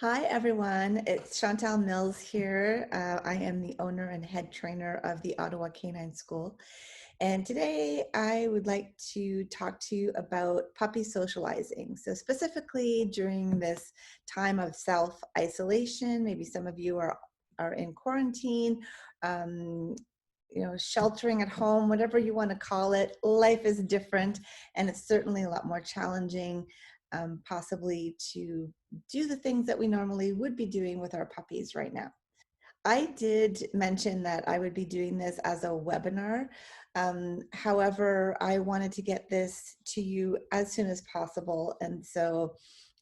Hi, everyone. It's Chantal Mills here. I am the owner and head trainer of the Ottawa Canine School. And today I would like to talk to you about puppy socializing. So, specifically during this time of self isolation, maybe some of you are in quarantine. Um, sheltering at home, whatever you want to call it, life is different, and it's certainly a lot more challenging, possibly to do the things that we normally would be doing with our puppies right now. I did mention that I would be doing this as a webinar. However, I wanted to get this to you as soon as possible. And so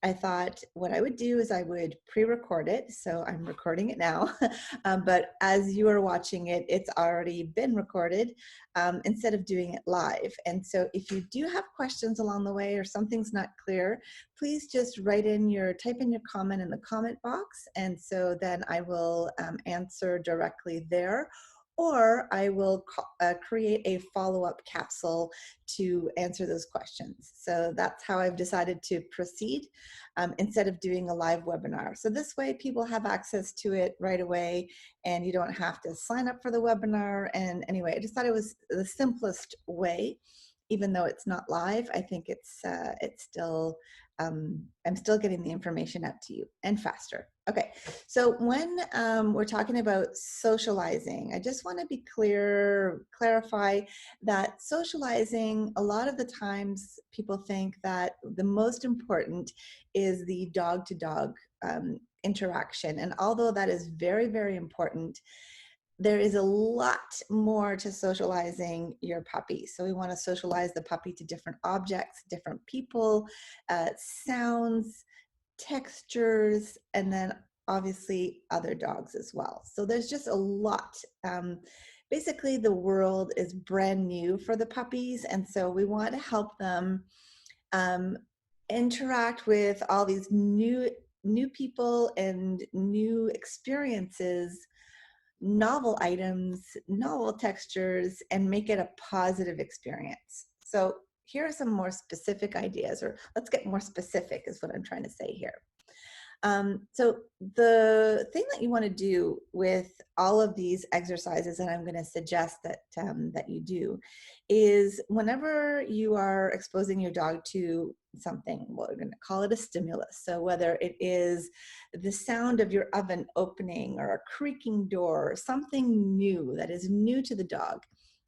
I thought what I would do is I would pre-record it. So I'm recording it now. But as you are watching it, it's already been recorded instead of doing it live. And so if you do have questions along the way or something's not clear, please just type in your comment in the comment box. And so then I will answer directly there, or I will create a follow-up capsule to answer those questions. So that's how I've decided to proceed instead of doing a live webinar. So this way people have access to it right away and you don't have to sign up for the webinar. And anyway, I just thought it was the simplest way. Even though it's not live, I think it's still I'm still getting the information out to you and faster. Okay, so when we're talking about socializing, I just want to clarify that socializing, a lot of the times people think that the most important is the dog to dog interaction. And although that is very, very important, there is a lot more to socializing your puppy. So we want to socialize the puppy to different objects, different people, sounds, textures, and then obviously other dogs as well. So there's just a lot. Basically, the world is brand new for the puppies, and so we want to help them um, interact with all these new people and new experiences, novel items, novel textures, and make it a positive experience. So here are some more specific ideas, or let's get more specific is what I'm trying to say here. So the thing that you want to do with all of these exercises, and I'm going to suggest that you do, is whenever you are exposing your dog to something, well, we're going to call it a stimulus. So whether it is the sound of your oven opening or a creaking door, or something new that is new to the dog,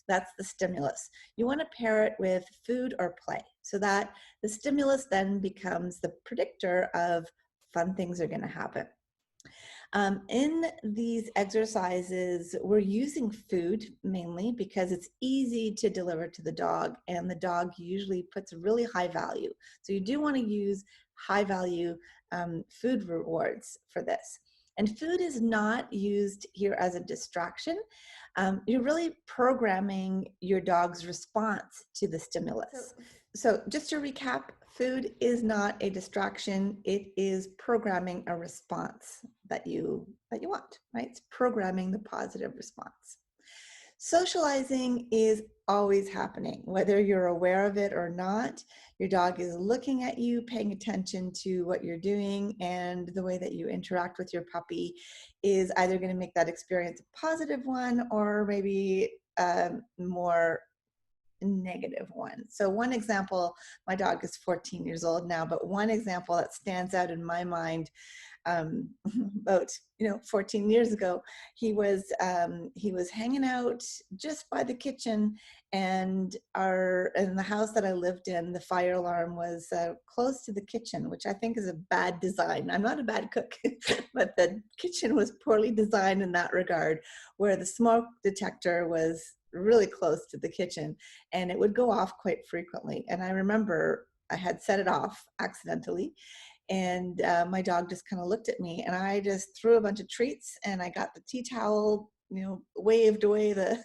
that's the stimulus. You want to pair it with food or play so that the stimulus then becomes the predictor of fun things are going to happen. In these exercises, we're using food mainly because it's easy to deliver to the dog, and the dog usually puts really high value. So you do want to use high value food rewards for this. And food is not used here as a distraction. You're really programming your dog's response to the stimulus. So just to recap, food is not a distraction. It is programming a response that you want, right? It's programming the positive response. Socializing is always happening, whether you're aware of it or not. Your dog is looking at you, paying attention to what you're doing, and the way that you interact with your puppy is either going to make that experience a positive one or maybe more negative one. So one example, my dog is 14 years old now, but one example that stands out in my mind, about 14 years ago, he was hanging out just by the kitchen, and in the house that I lived in, the fire alarm was close to the kitchen, which I think is a bad design. I'm not a bad cook, but the kitchen was poorly designed in that regard, where the smoke detector was really close to the kitchen, and it would go off quite frequently. And I remember I had set it off accidentally, and my dog just kind of looked at me, and I just threw a bunch of treats, and I got the tea towel, waved away the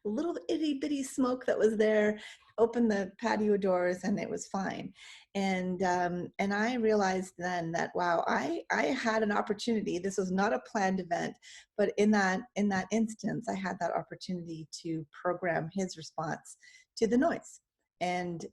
little itty bitty smoke that was there, opened the patio doors, and it was fine. And I realized then that, wow, I had an opportunity. This was not a planned event, but in that instance, I had that opportunity to program his response to the noise. And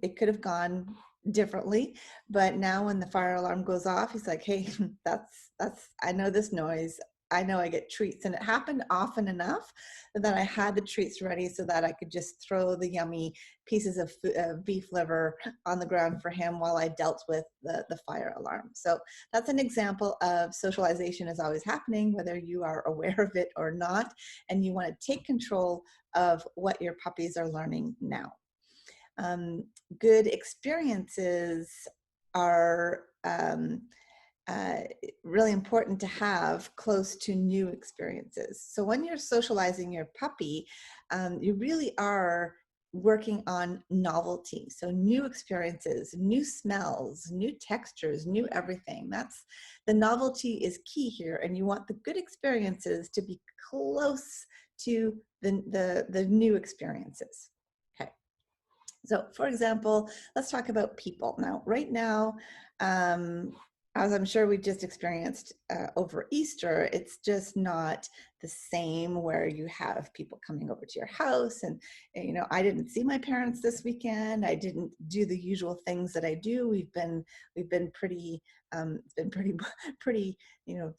it could have gone differently. But now when the fire alarm goes off, he's like, hey, that's I know this noise. I know I get treats. And it happened often enough that I had the treats ready so that I could just throw the yummy pieces of beef liver on the ground for him while I dealt with the fire alarm. So that's an example of socialization is always happening, whether you are aware of it or not, and you want to take control of what your puppies are learning now. Good experiences are uh, really important to have close to new experiences. So when you're socializing your puppy, you really are working on novelty. So new experiences, new smells, new textures, new everything. That's the novelty is key here. And you want the good experiences to be close to the new experiences. Okay. So for example, let's talk about people. Now, right now, as I'm sure we just experienced over Easter, it's just not the same where you have people coming over to your house. And, you know, I didn't see my parents this weekend. I didn't do the usual things that I do. We've been pretty, it's been pretty, you know,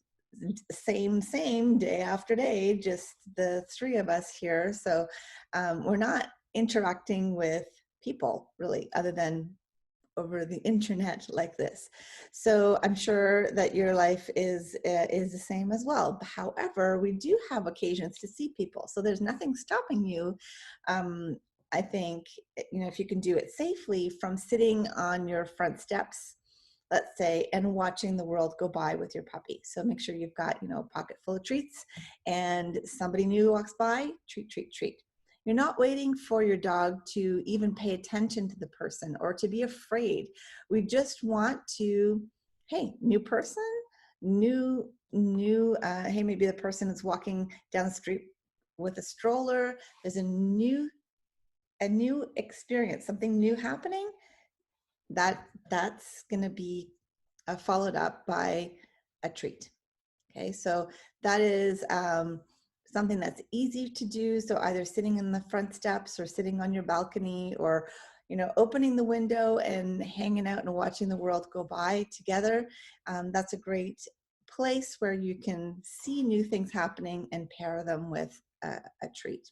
same day after day, just the three of us here. So we're not interacting with people really other than over the internet like this. So I'm sure that your life is the same as well. However, we do have occasions to see people. So there's nothing stopping you. I think, you know, if you can do it safely, from sitting on your front steps, let's say, and watching the world go by with your puppy. So make sure you've got, you know, a pocket full of treats, and somebody new walks by, treat, treat, treat. You're not waiting for your dog to even pay attention to the person or to be afraid. We just want to, hey, new person, hey, maybe the person is walking down the street with a stroller. There's a new experience, something new happening. That's going to be followed up by a treat. Okay, so that is something that's easy to do. So either sitting in the front steps or sitting on your balcony, or, you know, opening the window and hanging out and watching the world go by together. That's a great place where you can see new things happening and pair them with a treat.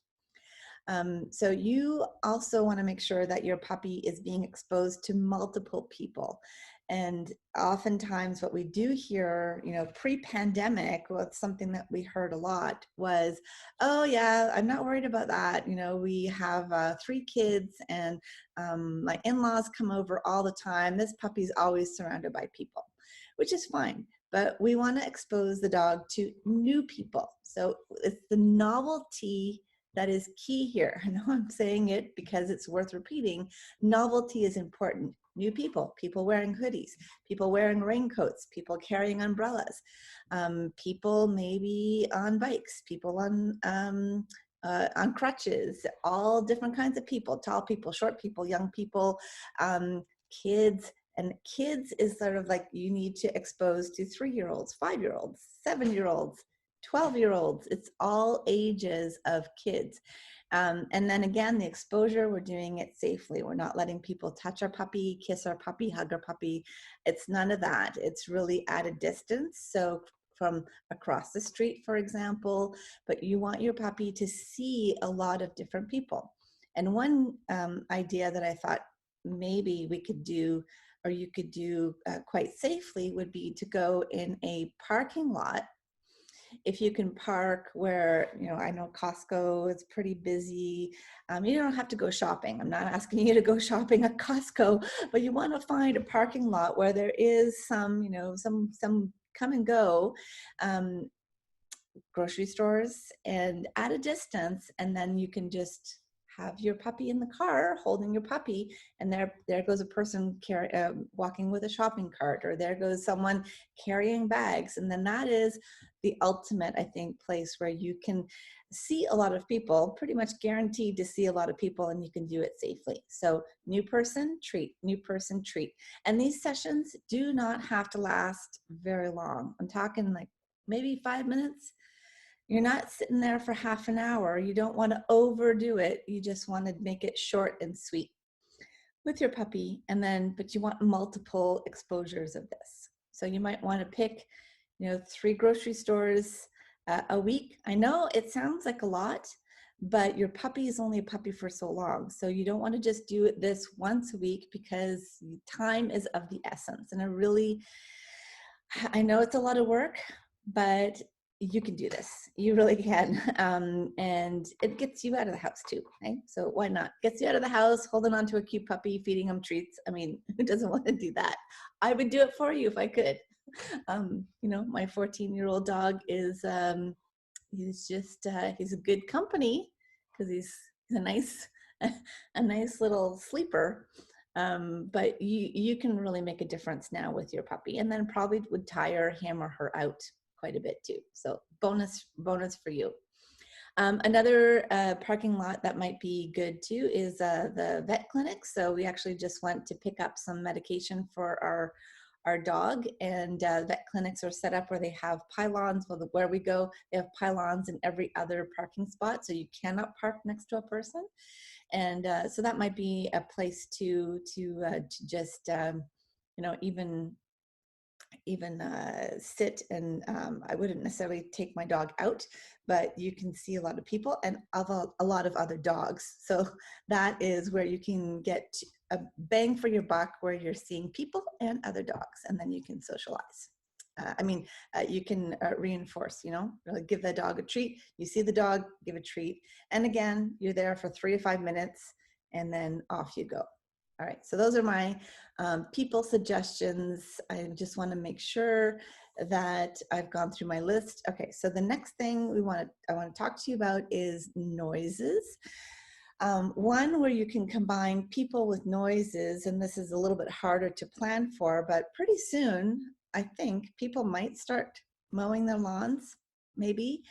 So you also want to make sure that your puppy is being exposed to multiple people. And oftentimes what we do here, you know, pre-pandemic, well, it's something that we heard a lot was, oh yeah, I'm not worried about that. You know, we have 3 kids and my in-laws come over all the time. This puppy's always surrounded by people, which is fine. But we want to expose the dog to new people. So it's the novelty that is key here. I know I'm saying it because it's worth repeating. Novelty is important. New people, people wearing hoodies, people wearing raincoats, people carrying umbrellas, people maybe on bikes, people on crutches, all different kinds of people, tall people, short people, young people, kids. And kids is sort of like you need to expose to 3-year-olds, 5-year-olds, 7-year-olds, 12-year-olds. It's all ages of kids. And then again, the exposure, we're doing it safely. We're not letting people touch our puppy, kiss our puppy, hug our puppy. It's none of that. It's really at a distance. So from across the street, for example, but you want your puppy to see a lot of different people. And one idea that I thought maybe we could do, or you could do quite safely, would be to go in a parking lot. If you can park where, you know, I know Costco is pretty busy. You don't have to go shopping. I'm not asking you to go shopping at Costco, but you want to find a parking lot where there is some, you know, some come and go grocery stores and at a distance, and then you can just have your puppy in the car holding your puppy, and there goes a person walking with a shopping cart, or there goes someone carrying bags. And then that is the ultimate, I think, place where you can see a lot of people, pretty much guaranteed to see a lot of people, and you can do it safely. So new person, treat, new person, treat. And these sessions do not have to last very long. I'm talking like maybe 5 minutes. You're not sitting there for half an hour. You don't want to overdo it. You just want to make it short and sweet. with your puppy, and then, but you want multiple exposures of this. So you might want to pick, 3 grocery stores a week. I know it sounds like a lot, but your puppy is only a puppy for so long. So you don't want to just do this once a week, because time is of the essence. And I know it's a lot of work, but you can do this. You really can. And it gets you out of the house too, right? So why not? Gets you out of the house, holding on to a cute puppy, feeding him treats. I mean, who doesn't want to do that? I would do it for you if I could. My 14-year-old dog is, he's a good company, because he's a nice, a nice little sleeper. But you can really make a difference now with your puppy, and then probably would tire him or her out quite a bit too. So bonus for you. Another parking lot that might be good too is the vet clinic. So we actually just went to pick up some medication for our dog, and vet clinics are set up where they have pylons. Well, where we go, they have pylons in every other parking spot, so you cannot park next to a person. And so that might be a place to just even sit, and I wouldn't necessarily take my dog out, but you can see a lot of people and a lot of other dogs. So that is where you can get a bang for your buck, where you're seeing people and other dogs, and then you can socialize. You can reinforce, really give the dog a treat. You see the dog, give a treat. And again, you're there for 3 to 5 minutes, and then off you go. All right, so those are my people suggestions. I just want to make sure that I've gone through my list. Okay, so the next thing I want to talk to you about is noises. One where you can combine people with noises, and this is a little bit harder to plan for, but pretty soon, I think people might start mowing their lawns, maybe,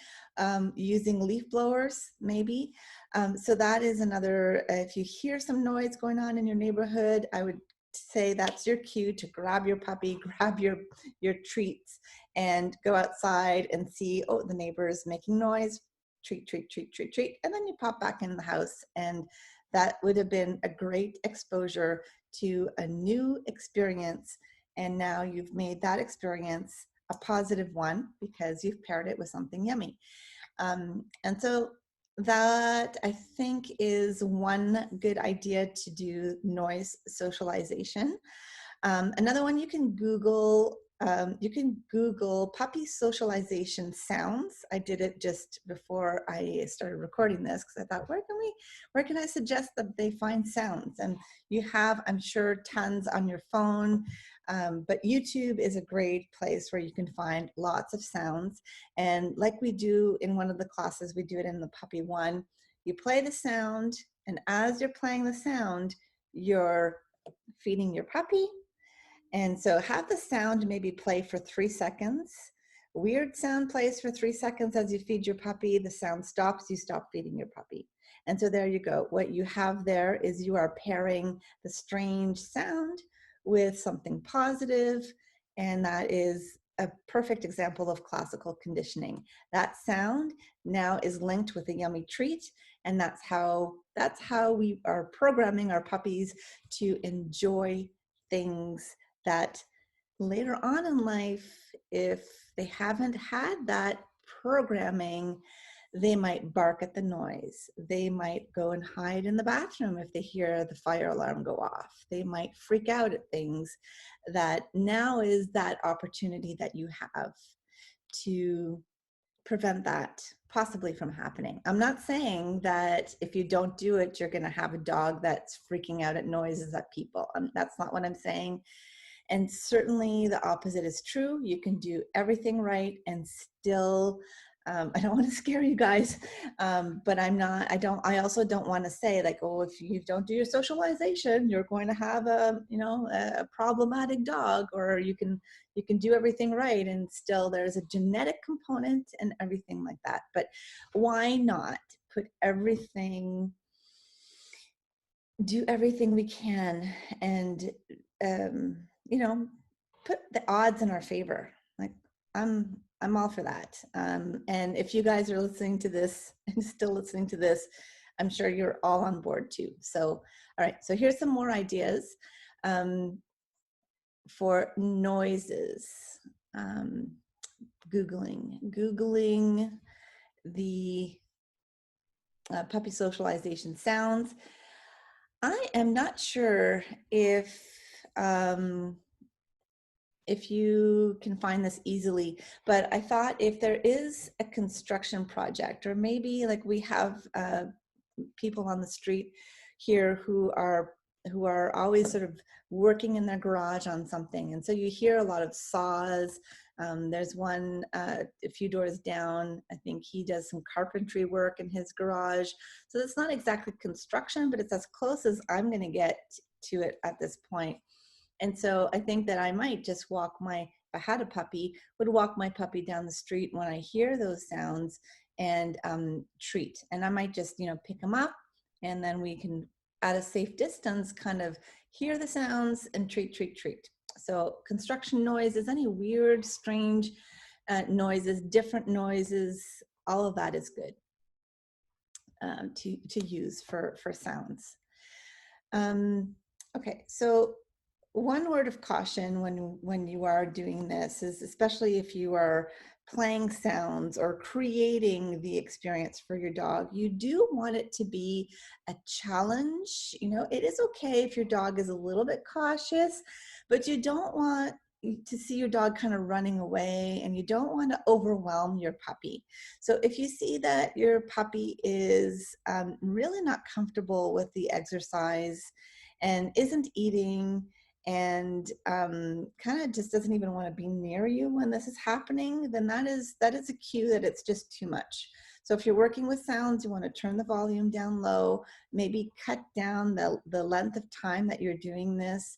using leaf blowers, maybe. So that is another, if you hear some noise going on in your neighborhood, I would say that's your cue to grab your puppy, grab your treats, and go outside and see, oh, the neighbor is making noise, treat, treat, treat, treat, treat, and then you pop back in the house. And that would have been a great exposure to a new experience. And now you've made that experience a positive one, because you've paired it with something yummy. And so that, I think, is one good idea to do noise socialization. Another one, you can Google puppy socialization sounds. I did it just before I started recording this, because I thought, where can I suggest that they find sounds? And you have, I'm sure, tons on your phone, but YouTube is a great place where you can find lots of sounds. And like we do in one of the classes, we do it in the puppy one, you play the sound, and as you're playing the sound, you're feeding your puppy. And so have the sound maybe play for 3 seconds. Weird sound plays for 3 seconds as you feed your puppy. The sound stops, you stop feeding your puppy. And so there you go. What you have there is you are pairing the strange sound with something positive, and that is a perfect example of classical conditioning. That sound now is linked with a yummy treat, and that's how we are programming our puppies to enjoy things that later on in life, if they haven't had that programming, they might bark at the noise. They might go and hide in the bathroom if they hear the fire alarm go off. They might freak out at things. That now is that opportunity that you have to prevent that possibly from happening. I'm not saying that if you don't do it, you're going to have a dog that's freaking out at noises at people. That's not what I'm saying. And certainly the opposite is true. You can do everything right and still, I don't want to scare you guys, but I also don't want to say like, oh, if you don't do your socialization, you're going to have a problematic dog, or you can do everything right and still there's a genetic component and everything like that. But why not do everything we can, and put the odds in our favor. Like I'm all for that. And if you guys are listening to this and still listening to this, I'm sure you're all on board too. So, All right, so here's some more ideas for noises. Googling the puppy socialization sounds. I am not sure if you can find this easily, but I thought if there is a construction project, or maybe like we have people on the street here who are always sort of working in their garage on something, and so you hear a lot of saws. There's one a few doors down, I think he does some carpentry work in his garage, so it's not exactly construction, but it's as close as I'm going to get to it at this point. And so I think that I might just if I had a puppy, would walk my puppy down the street when I hear those sounds and treat. And I might just, pick him up, and then we can, at a safe distance, kind of hear the sounds and treat, treat, treat. So construction noises, any weird, strange noises, different noises, all of that is good to use for sounds. Okay, so one word of caution when you are doing this is, especially if you are playing sounds or creating the experience for your dog, you do want it to be a challenge. It is okay if your dog is a little bit cautious, but you don't want to see your dog kind of running away, and you don't want to overwhelm your puppy. So if you see that your puppy is really not comfortable with the exercise and isn't eating, and kind of just doesn't even want to be near you when this is happening, then that is a cue that it's just too much. So if you're working with sounds, you want to turn the volume down low, maybe cut down the length of time that you're doing this.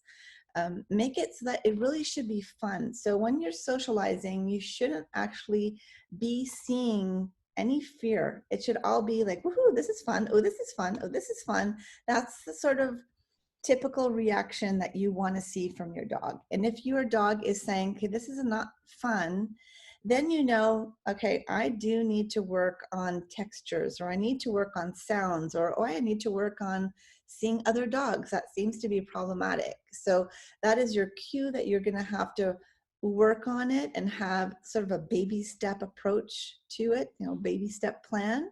Make it so that it really should be fun. So when you're socializing, you shouldn't actually be seeing any fear. It should all be like, woohoo, this is fun. Oh, this is fun. Oh, this is fun. That's the sort of typical reaction that you want to see from your dog. And if your dog is saying, okay, this is not fun, then okay, I do need to work on textures, or I need to work on sounds, or I need to work on seeing other dogs. That seems to be problematic. So that is your cue that you're going to have to work on it and have sort of a baby step approach to it, baby step plan.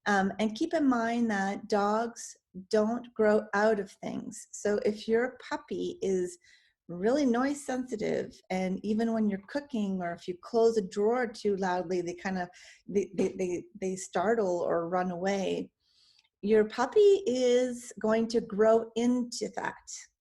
And keep in mind that dogs don't grow out of things. So if your puppy is really noise sensitive, and even when you're cooking, or if you close a drawer too loudly, they startle or run away, your puppy is going to grow into that.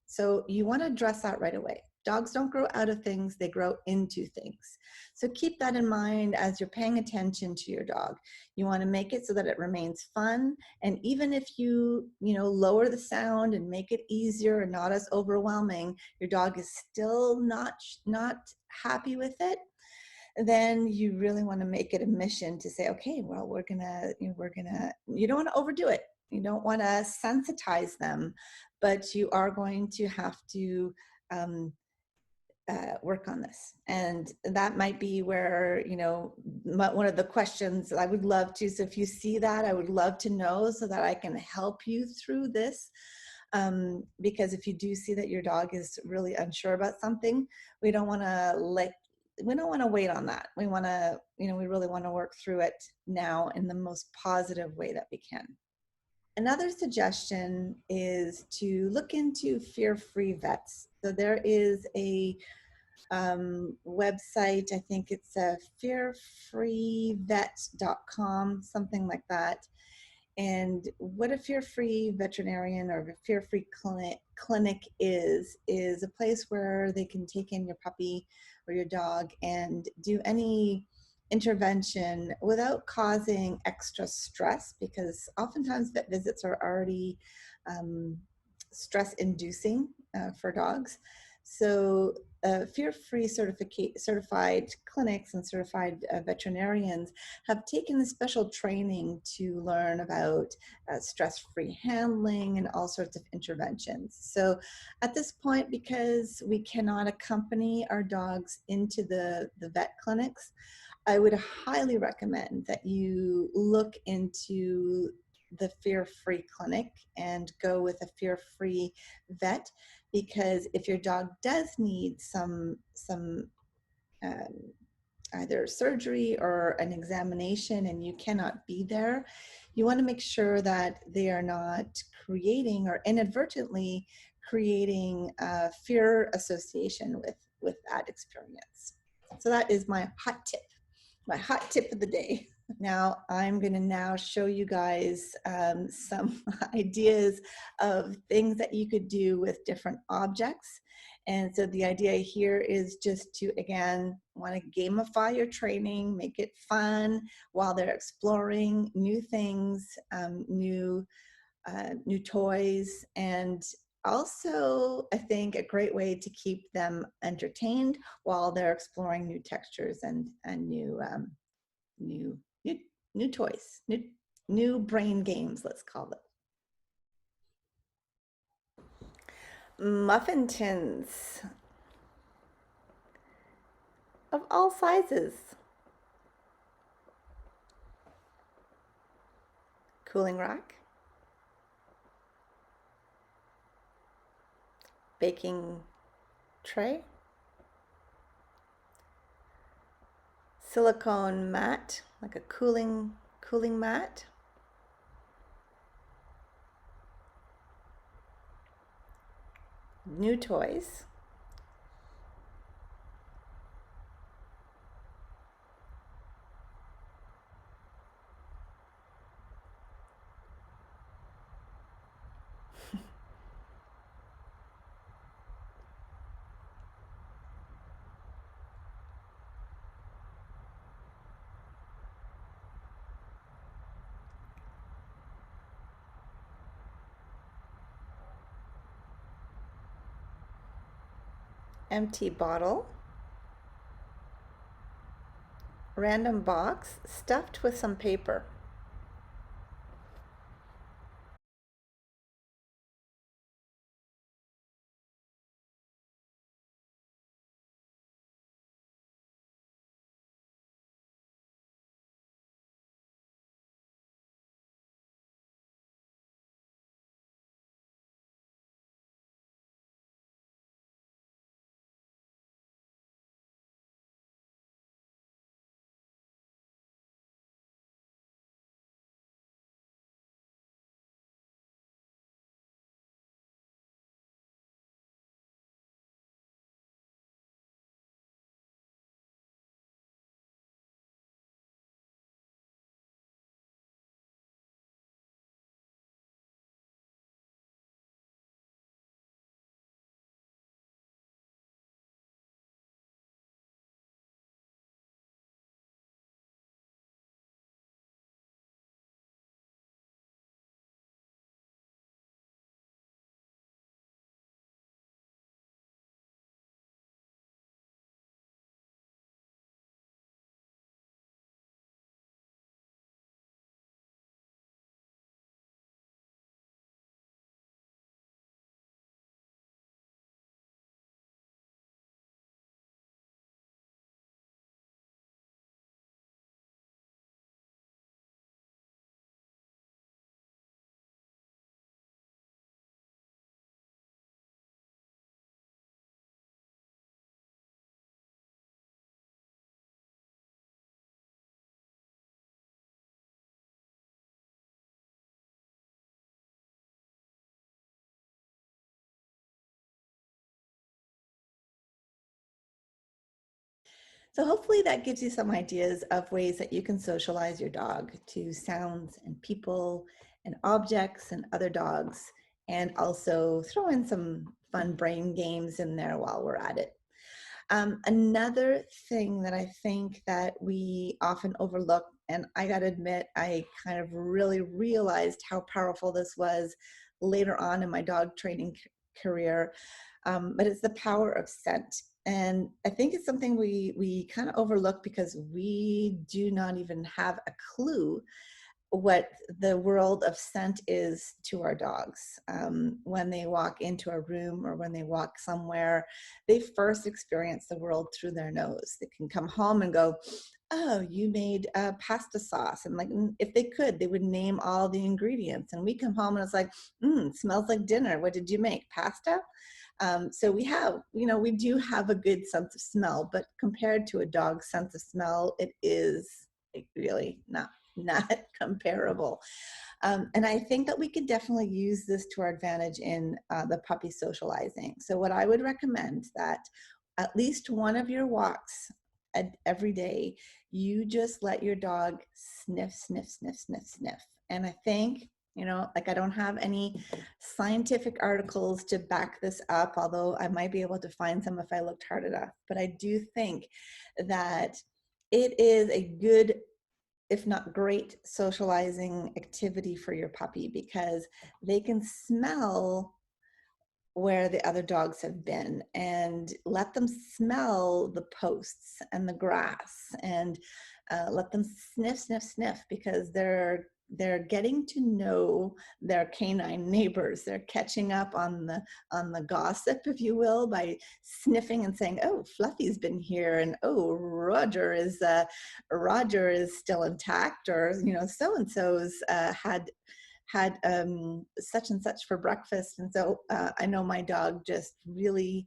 So you want to address that right away. Dogs don't grow out of things, they grow into things. So keep that in mind as you're paying attention to your dog. You want to make it so that it remains fun. And even if you lower the sound and make it easier and not as overwhelming, your dog is still not happy with it, then you really want to make it a mission to say, okay, well, you don't want to overdo it. You don't want to sensitize them, but you are going to have to work on this. And that might be where, one of the questions I would love to, so if you see that, I would love to know so that I can help you through this. Because if you do see that your dog is really unsure about something, we don't want to wait on that. We want to, we really want to work through it now in the most positive way that we can. Another suggestion is to look into fear-free vets. So there is a website, I think it's fearfreevet.com, something like that. And what a fear-free veterinarian or a fear-free clinic is a place where they can take in your puppy or your dog and do any intervention without causing extra stress, because oftentimes vet visits are already stress-inducing for dogs. So fear-free certified clinics and certified veterinarians have taken the special training to learn about stress-free handling and all sorts of interventions. So at this point, because we cannot accompany our dogs into the vet clinics, I would highly recommend that you look into the fear-free clinic and go with a fear-free vet, because if your dog does need some um, either surgery or an examination and you cannot be there, you want to make sure that they are not creating or inadvertently creating a fear association with that experience. So that is my hot tip of the day. Now I'm going to now show you guys some ideas of things that you could do with different objects. And so the idea here is just to, again, want to gamify your training, make it fun while they're exploring new things, new toys, and also I think a great way to keep them entertained while they're exploring new textures and new new new new toys, new brain games, let's call it. Muffin tins of all sizes, cooling rack, baking tray, silicone mat, like a cooling mat, new toys, empty bottle, random box stuffed with some paper. So hopefully that gives you some ideas of ways that you can socialize your dog to sounds and people and objects and other dogs, and also throw in some fun brain games in there while we're at it. Another thing that I think that we often overlook, and I gotta admit, I kind of really realized how powerful this was later on in my dog training career, but it's the power of scent. And I think it's something we kind of overlook because we do not even have a clue what the world of scent is to our dogs. When they walk into a room or when they walk somewhere, they first experience the world through their nose. They can come home and go, oh, you made pasta sauce. And like, if they could, they would name all the ingredients. And we come home and it's like, smells like dinner. What did you make? Pasta? So we have, we do have a good sense of smell, but compared to a dog's sense of smell, it is really not comparable. And I think that we could definitely use this to our advantage in the puppy socializing. So what I would recommend that at least one of your walks every day, you just let your dog sniff, sniff, sniff, sniff, sniff. And I think, like I don't have any scientific articles to back this up, although I might be able to find some if I looked hard enough. But I do think that it is a good, if not great, socializing activity for your puppy because they can smell where the other dogs have been and let them smell the posts and the grass and let them sniff, sniff, sniff because they're getting to know their canine neighbors. They're catching up on the gossip, if you will, by sniffing and saying, "Oh, Fluffy's been here," and "Oh, Roger is still intact," or so and so's had such and such for breakfast. And so I know my dog just really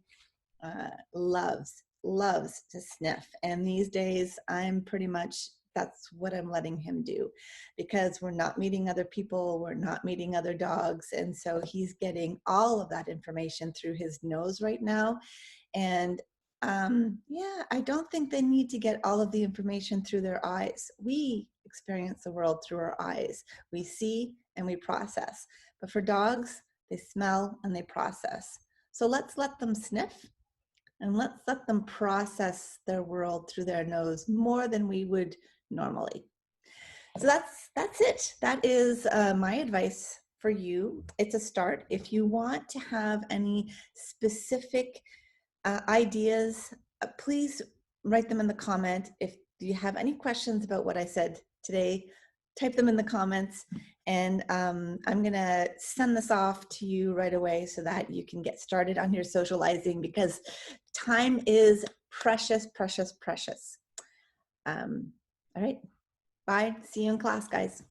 loves to sniff. And these days I'm pretty much, that's what I'm letting him do because we're not meeting other people, we're not meeting other dogs. And so he's getting all of that information through his nose right now. And yeah, I don't think they need to get all of the information through their eyes. We experience the world through our eyes. We see and we process. But for dogs, they smell and they process. So let's let them sniff and let's let them process their world through their nose more than we would normally. So that's it. That is my advice for you. It's a start. If you want to have any specific ideas, please write them in the comment. If you have any questions about what I said today, type them in the comments, and I'm going to send this off to you right away so that you can get started on your socializing because time is precious, precious, precious. All right. Bye. See you in class, guys.